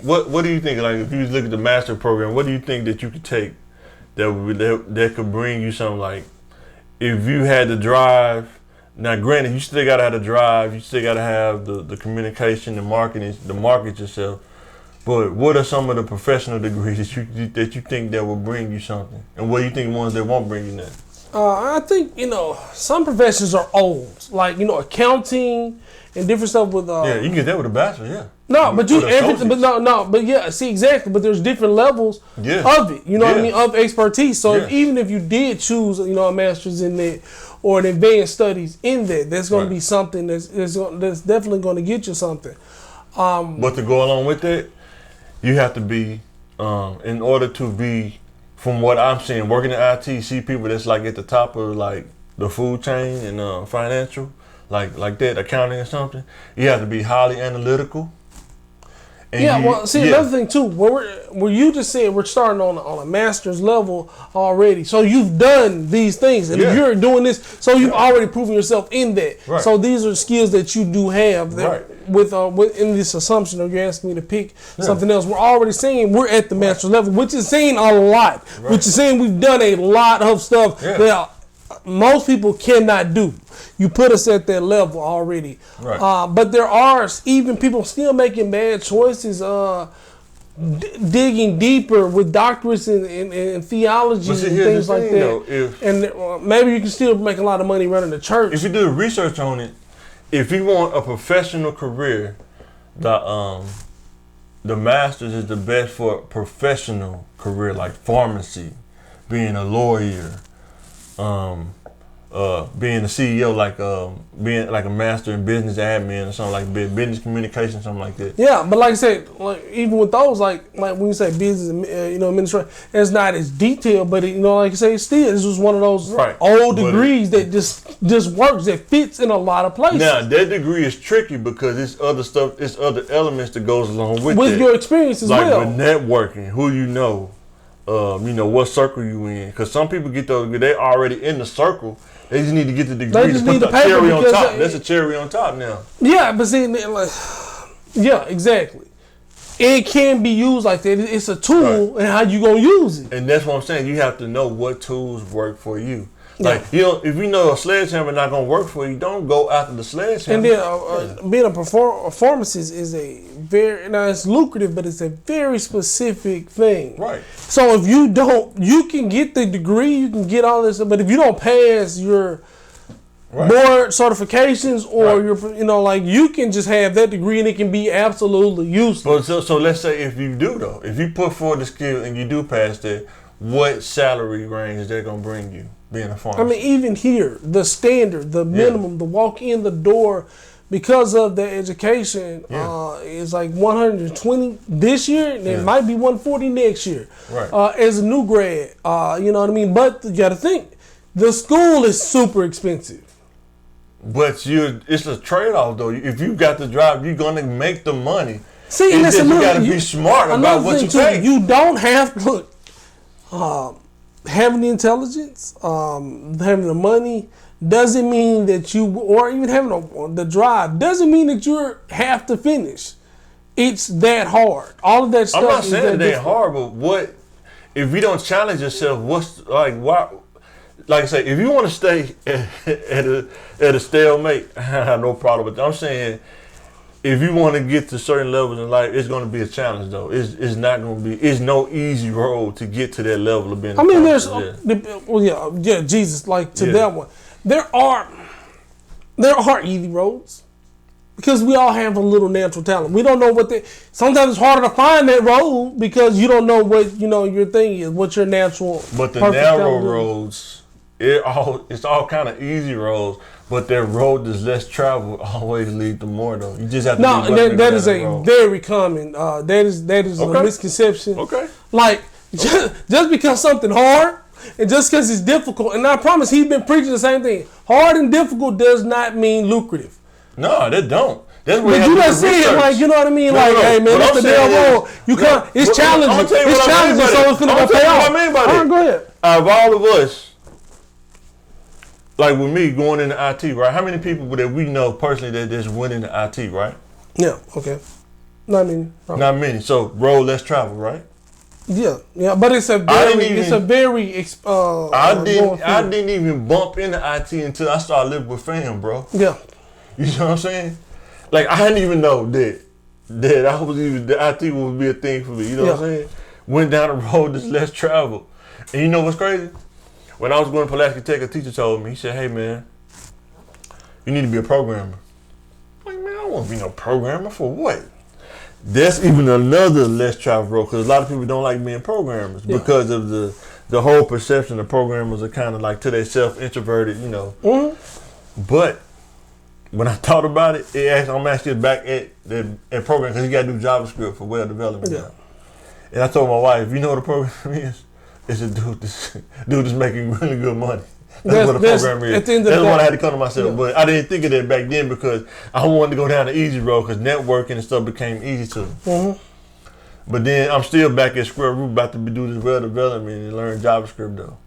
What do you think? Like, if you look at the master program, what do you think that you could take that could bring you something like, if you had the drive? Now, granted, you still gotta have the drive. You still gotta have the communication, the marketing, the market yourself. But what are some of the professional degrees that you think that will bring you something, and what do you think ones that won't bring you nothing? I think some professions are old, like accounting and different stuff with. Yeah, you can get that with a bachelor. Yeah. No, but see exactly. But there's different levels of it. You know what I mean, of expertise. So even if you did choose, a master's in that or an advanced studies in that, that's going to be something that's definitely going to get you something. But to go along with that, you have to be, in order to be, from what I'm seeing, working in IT, see people that's like at the top of like the food chain and financial, like that, accounting or something. You have to be highly analytical. Another thing too, where you just said we're starting on a master's level already. So you've done these things, and if you're doing this, so you've already proven yourself in that. Right. So these are skills that you do have. With in this assumption of you're asking me to pick something else, we're already saying we're at the master's level, which is saying a lot. Which is saying we've done a lot of stuff that most people cannot do. You put us at that level already. Right. But there are even people still making bad choices, digging deeper with doctorates in theology and things like that. And maybe you can still make a lot of money running the church. If you do the research on it, if you want a professional career, the master's is the best for a professional career, like pharmacy, being a lawyer, being a CEO, being like a master in business admin or something like that, business communication, something like that. Yeah, but like I said, even with those, like when you say business, administration, it's not as detailed, but like you say, it's just one of those old degrees that just works, that fits in a lot of places. Now that degree is tricky because it's other stuff, it's other elements that goes along with your experience as well. Like with networking, who you know, what circle you in, because some people get those, they're already in the circle. They just need to get the degree. They just need the paper cherry on top. That's a cherry on top now. Yeah, but see, exactly. It can be used like that. It's a tool, and how you gonna use it. And that's what I'm saying. You have to know what tools work for you. Like if you know a sledgehammer not gonna work for you, don't go after the sledgehammer. And then being a pharmacist is it's lucrative, but it's a very specific thing. Right. So if you can get the degree, you can get all this, but if you don't pass your board certifications or your, you can just have that degree and it can be absolutely useless. But so let's say if you do though, if you put forward the skill and you do pass that, what salary range is that gonna bring you? Being a pharmacist. I mean, even here, the standard, the minimum, the walk in the door, because of the education, is like 120 this year, and it might be 140 next year. Right. As a new grad, you know what I mean. But you got to think, the school is super expensive. But it's a trade-off though. If you got the drive, you're gonna make the money. See, you got to be smart about what you take. You don't have to look. Having the intelligence, having the money, doesn't mean that or even having the drive, doesn't mean that you have to finish. It's that hard. All of that stuff. I'm not saying it ain't hard, but what if you don't challenge yourself? What's like why? Like I say, if you want to stay at a stalemate, I have no problem with that. I'm saying, if you want to get to certain levels in life, it's going to be a challenge, though. It's not going to be. It's no easy road to get to that level of being. I mean, Jesus, like to that one. There are easy roads because we all have a little natural talent. We don't know what sometimes it's harder to find that road because you don't know what your thing is, what your natural. But the narrow roads, it's all kind of easy roads. But that road that's less traveled always lead to more, though. You just have to. That is a very common. That is a misconception. Okay. Like just because something hard and just because it's difficult, and I promise he's been preaching the same thing. Hard and difficult does not mean lucrative. No, that don't. That's what but you not saying like you know what I mean? Hey man, that's the damn road. You can't. It's challenging. It's challenging, so it's gonna pay off. What I mean by that? Go ahead. Out of all of us. Like with me going into IT, right? How many people that we know personally that just went into IT, right? Yeah, okay. Not many. No. Not many. So road less travel, right? Yeah, but it's a very I didn't even bump into IT until I started living with fam, bro. Yeah. You know what I'm saying? Like I didn't even know that I was even that IT would be a thing for me. You know what I'm saying? Went down the road, just less travel. And you know what's crazy? When I was going to Pulaski Tech, a teacher told me, he said, "Hey man, you need to be a programmer." I'm like, man, I don't want to be no programmer for what? That's even another less travel road because a lot of people don't like being programmers because of the whole perception of programmers are kind of like to themselves introverted, you know. Mm-hmm. But when I thought about it, I'm actually back at programming because you got to do JavaScript for web development now. And I told my wife, you know what a programmer is? It's a dude that's making really good money. That's what a programmer is. That's what I had to come to myself. Yeah. But I didn't think of that back then because I wanted to go down the easy road because networking and stuff became easy to me. Mm-hmm. But then I'm still back at square root about to do this web development and learn JavaScript though.